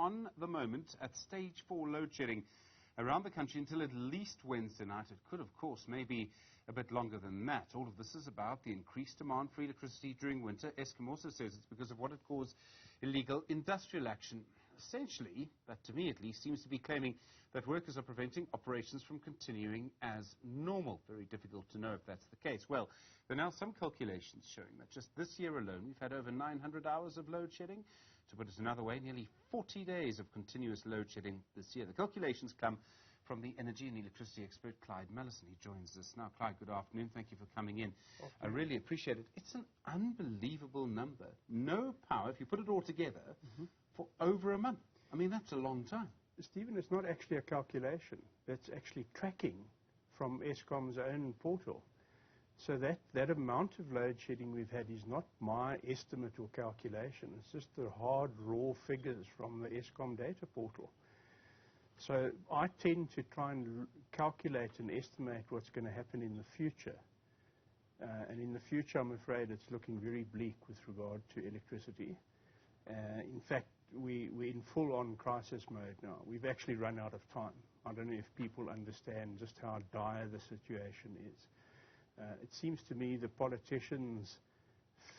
on the moment at stage 4 load shedding around the country until at least Wednesday night. It could, of course, maybe a bit longer than that. All of this is about the increased demand for electricity during winter. Eskom also says it's because of what it calls illegal industrial action. Essentially, that to me at least, seems to be claiming that workers are preventing operations from continuing as normal. Very difficult to know if that's the case. Well, there are now some calculations showing that just this year alone, we've had over 900 hours of load shedding. To put it another way, nearly 40 days of continuous load shedding this year. The calculations come from the energy and electricity expert Clyde Mallinson. He joins us now. Clyde, good afternoon. Thank you for coming in. I really appreciate it. It's an unbelievable number. No power, if you put it all together, for over a month. I mean, that's a long time. Stephen, it's not actually a calculation. It's actually tracking from Eskom's own portal. So that amount of load shedding we've had is not my estimate or calculation. It's just the hard, raw figures from the Eskom data portal. So I tend to try and calculate and estimate what's going to happen in the future. And in the future, I'm afraid it's looking very bleak with regard to electricity. In fact, we're in full-on crisis mode now. We've actually run out of time. I don't know if people understand just how dire the situation is. It seems to me the politicians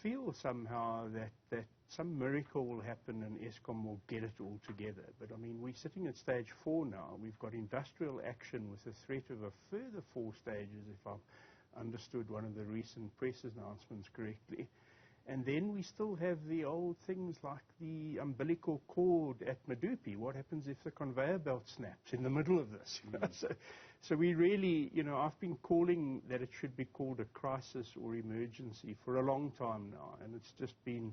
feel somehow that some miracle will happen and Eskom will get it all together. But, I mean, we're sitting at stage 4 now. We've got industrial action with the threat of a further 4 stages, if I've understood one of the recent press announcements correctly. And then we still have the old things like the umbilical cord at Medupi. What happens if the conveyor belt snaps in the middle of this? So we really, I've been calling that it should be called a crisis or emergency for a long time now. And it's just been,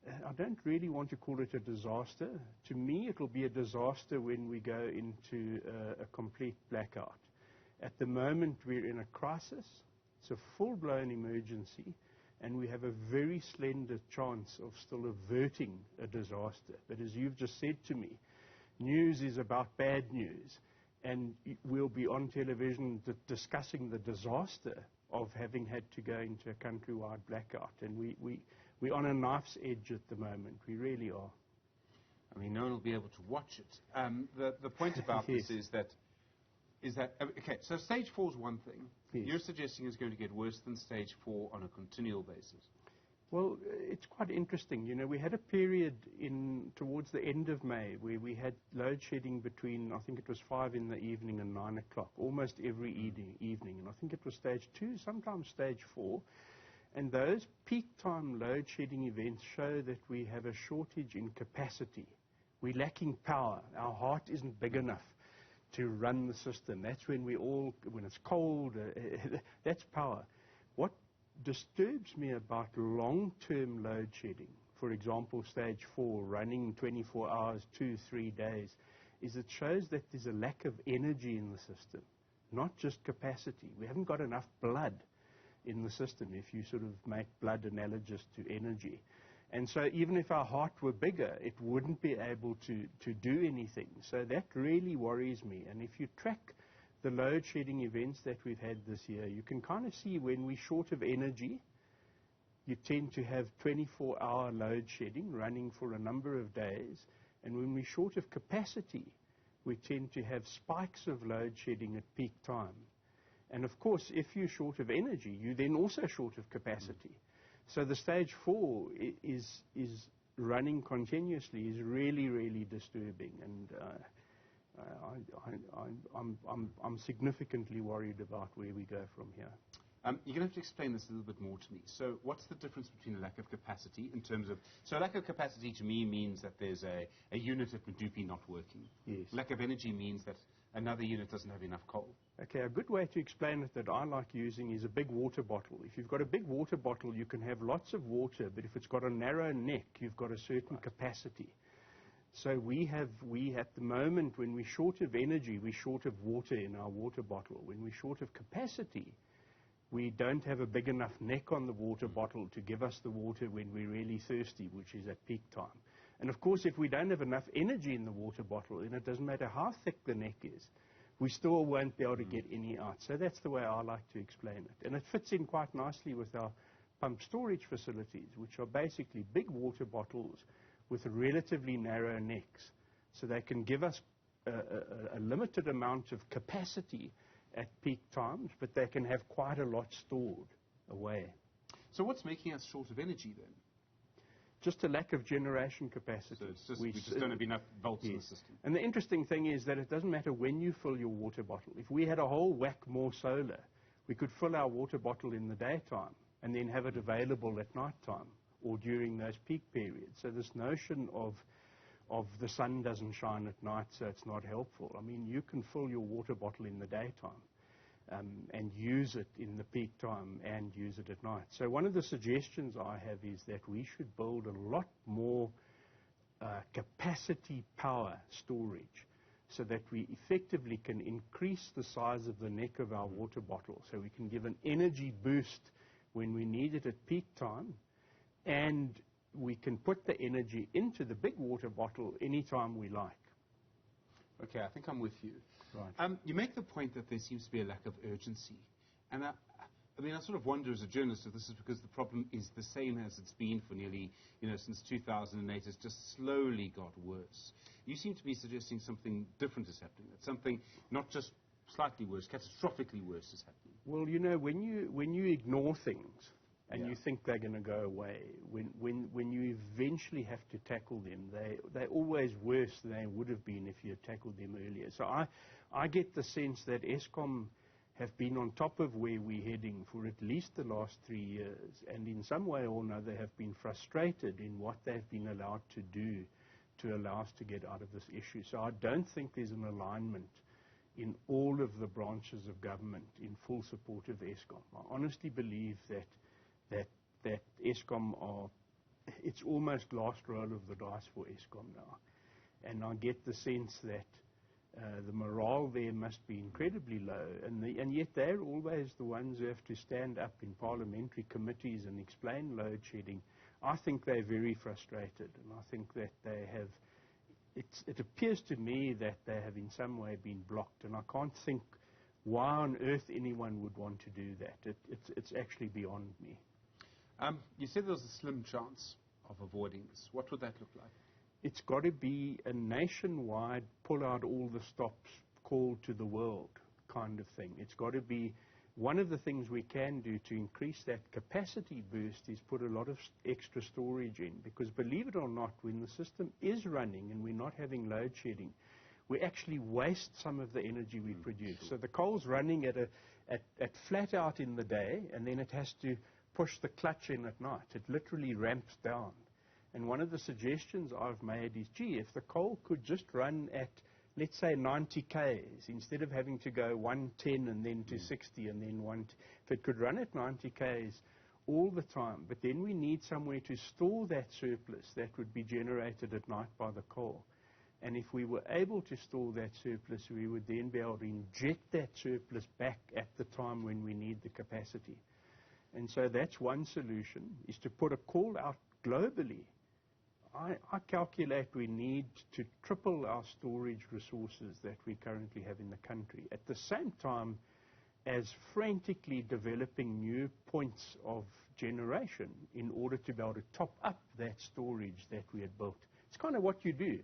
I don't really want to call it a disaster. To me, it will be a disaster when we go into a complete blackout. At the moment, we're in a crisis. It's a full-blown emergency. And we have a very slender chance of still averting a disaster. But as you've just said to me, news is about bad news. And we'll be on television discussing the disaster of having had to go into a countrywide blackout. And we're on a knife's edge at the moment. We really are. I mean, no one will be able to watch it. The point about Yes. this is that, okay, so stage 4 is one thing. Yes. You're suggesting it's going to get worse than stage 4 on a continual basis. Well, it's quite interesting. We had a period towards the end of May where we had load shedding between, I think it was 5 in the evening and 9 o'clock, almost every evening. And I think it was stage 2, sometimes stage 4. And those peak time load shedding events show that we have a shortage in capacity. We're lacking power. Our heart isn't big enough to run the system. That's when when it's cold, that's power. What disturbs me about long-term load shedding, for example, stage 4, running 24 hours, 2-3 days, is it shows that there's a lack of energy in the system, not just capacity. We haven't got enough blood in the system if you sort of make blood analogous to energy. And so even if our heart were bigger, it wouldn't be able to do anything. So that really worries me. And if you track the load shedding events that we've had this year, you can kind of see when we're short of energy, you tend to have 24-hour load shedding running for a number of days. And when we're short of capacity, we tend to have spikes of load shedding at peak time. And of course, if you're short of energy, you're then also short of capacity. So the stage 4 is running continuously is really, really disturbing, and I'm significantly worried about where we go from here. You're going to have to explain this a little bit more to me. So what's the difference between a lack of capacity in terms of... So lack of capacity to me means that there's a unit at Medupi not working. Yes. Lack of energy means that another unit doesn't have enough coal. Okay, a good way to explain it that I like using is a big water bottle. If you've got a big water bottle, you can have lots of water, but if it's got a narrow neck, you've got a certain capacity. So we at the moment, when we're short of energy, we're short of water in our water bottle. When we're short of capacity, we don't have a big enough neck on the water bottle to give us the water when we're really thirsty, which is at peak time. And of course, if we don't have enough energy in the water bottle, then it doesn't matter how thick the neck is, we still won't be able to get any out. So that's the way I like to explain it. And it fits in quite nicely with our pump storage facilities, which are basically big water bottles with relatively narrow necks. So they can give us a limited amount of capacity at peak times, but they can have quite a lot stored away. So what's making us short of energy then? Just a lack of generation capacity. So it's just, we just don't have enough volts in the system. And the interesting thing is that it doesn't matter when you fill your water bottle. If we had a whole whack more solar, we could fill our water bottle in the daytime and then have it available at night time or during those peak periods. So this notion of the sun doesn't shine at night, so it's not helpful. I mean, you can fill your water bottle in the daytime and use it in the peak time and use it at night. So one of the suggestions I have is that we should build a lot more capacity power storage so that we effectively can increase the size of the neck of our water bottle, so we can give an energy boost when we need it at peak time, and we can put the energy into the big water bottle anytime we like. Okay, I think I'm with you. Right. You make the point that there seems to be a lack of urgency. And I mean, I sort of wonder as a journalist if this is because the problem is the same as it's been for nearly, since 2008. It's just slowly got worse. You seem to be suggesting something different is happening. That something not just slightly worse, catastrophically worse is happening. Well, when you ignore things and you think they're going to go away, when you eventually have to tackle them, they're always worse than they would have been if you had tackled them earlier. So I get the sense that Eskom have been on top of where we're heading for at least the last 3 years, and in some way or another have been frustrated in what they've been allowed to do to allow us to get out of this issue. So I don't think there's an alignment in all of the branches of government in full support of Eskom. I honestly believe that Eskom it's almost last roll of the dice for Eskom now. And I get the sense that the morale there must be incredibly low, and yet they're always the ones who have to stand up in parliamentary committees and explain load shedding. I think they're very frustrated, and I think that they have, it appears to me that they have in some way been blocked, and I can't think why on earth anyone would want to do that. It's actually beyond me. You said there was a slim chance of avoiding this. What would that look like? It's got to be a nationwide pull out all the stops, call to the world kind of thing. It's got to be one of the things we can do to increase that capacity boost is put a lot of extra storage in, because believe it or not, when the system is running and we're not having load shedding, we actually waste some of the energy we produce. Sure. So the coal's running at flat out in the day, and then it has to push the clutch in at night. It literally ramps down. And one of the suggestions I've made is, gee, if the coal could just run at, let's say, 90 Ks, instead of having to go 110 and then to 60 and then if it could run at 90 Ks all the time, but then we need somewhere to store that surplus that would be generated at night by the coal. And if we were able to store that surplus, we would then be able to inject that surplus back at the time when we need the capacity. And so that's one solution, is to put a call out globally. I calculate we need to triple our storage resources that we currently have in the country, at the same time as frantically developing new points of generation in order to be able to top up that storage that we had built. It's kind of what you do.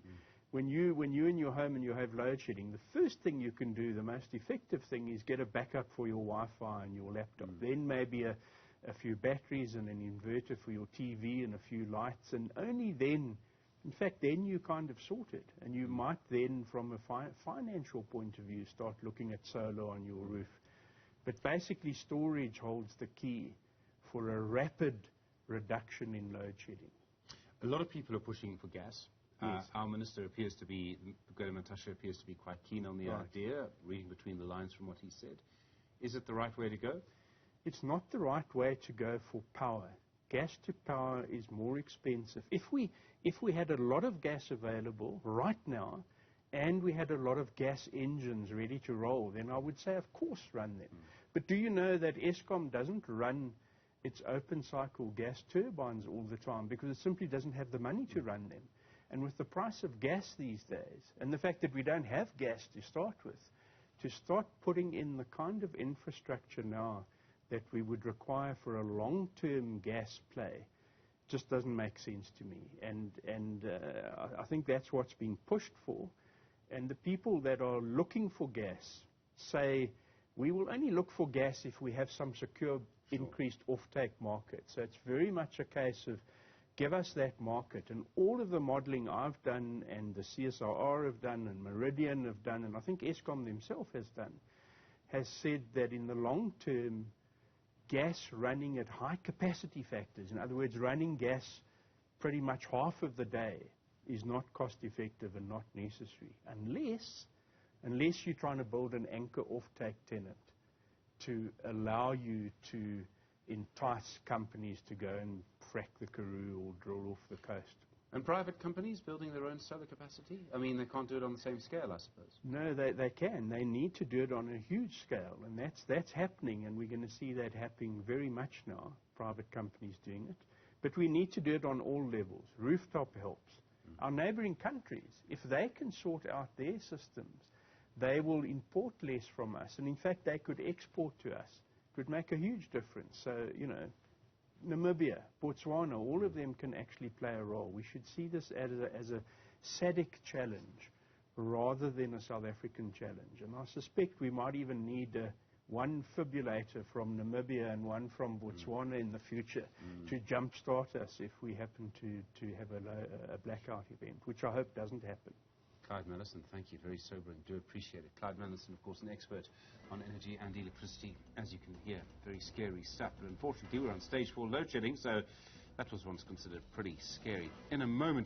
When you're in your home and you have load shedding, the first thing you can do, the most effective thing, is get a backup for your Wi-Fi and your laptop. Then maybe a few batteries and an inverter for your TV and a few lights, and only then, in fact, then you kind of sort it. And you might then, from a financial point of view, start looking at solar on your roof. But basically, storage holds the key for a rapid reduction in load shedding. A lot of people are pushing for gas. Yes. Our minister appears to be, Matashe appears to be quite keen on the idea, reading between the lines from what he said. Is it the right way to go? It's not the right way to go for power. Gas to power is more expensive. If we had a lot of gas available right now, and we had a lot of gas engines ready to roll, then I would say, of course, run them. But do you know that Eskom doesn't run its open cycle gas turbines all the time because it simply doesn't have the money to run them? And with the price of gas these days, and the fact that we don't have gas to start with, to start putting in the kind of infrastructure now that we would require for a long-term gas play just doesn't make sense to me. And I think that's what's being pushed for. And the people that are looking for gas say, we will only look for gas if we have some secure increased offtake market. So it's very much a case of give us that market. And all of the modeling I've done and the CSIR have done and Meridian have done, and I think Eskom themselves has done, has said that in the long term, gas running at high capacity factors, in other words, running gas pretty much half of the day, is not cost effective and not necessary, unless you're trying to build an anchor offtake tenant to allow you to entice companies to go and frack the Karoo or drill off the coast. And private companies building their own solar capacity? I mean, they can't do it on the same scale, I suppose. No, they can. They need to do it on a huge scale, and that's happening, and we're going to see that happening very much now, private companies doing it. But we need to do it on all levels. Rooftop helps. Our neighboring countries, if they can sort out their systems, they will import less from us, and in fact, they could export to us. It would make a huge difference. So, you know, Namibia, Botswana, all of them can actually play a role. We should see this as a SADC challenge rather than a South African challenge. And I suspect we might even need one fibrillator from Namibia and one from Botswana in the future to jumpstart us if we happen to have a blackout event, which I hope doesn't happen. Clyde Mallinson, thank you. Very sobering. Do appreciate it. Clyde Mallinson, of course, an expert on energy and electricity, as you can hear. Very scary stuff. But unfortunately, we're on stage 4 load shedding, so that was once considered pretty scary. In a moment.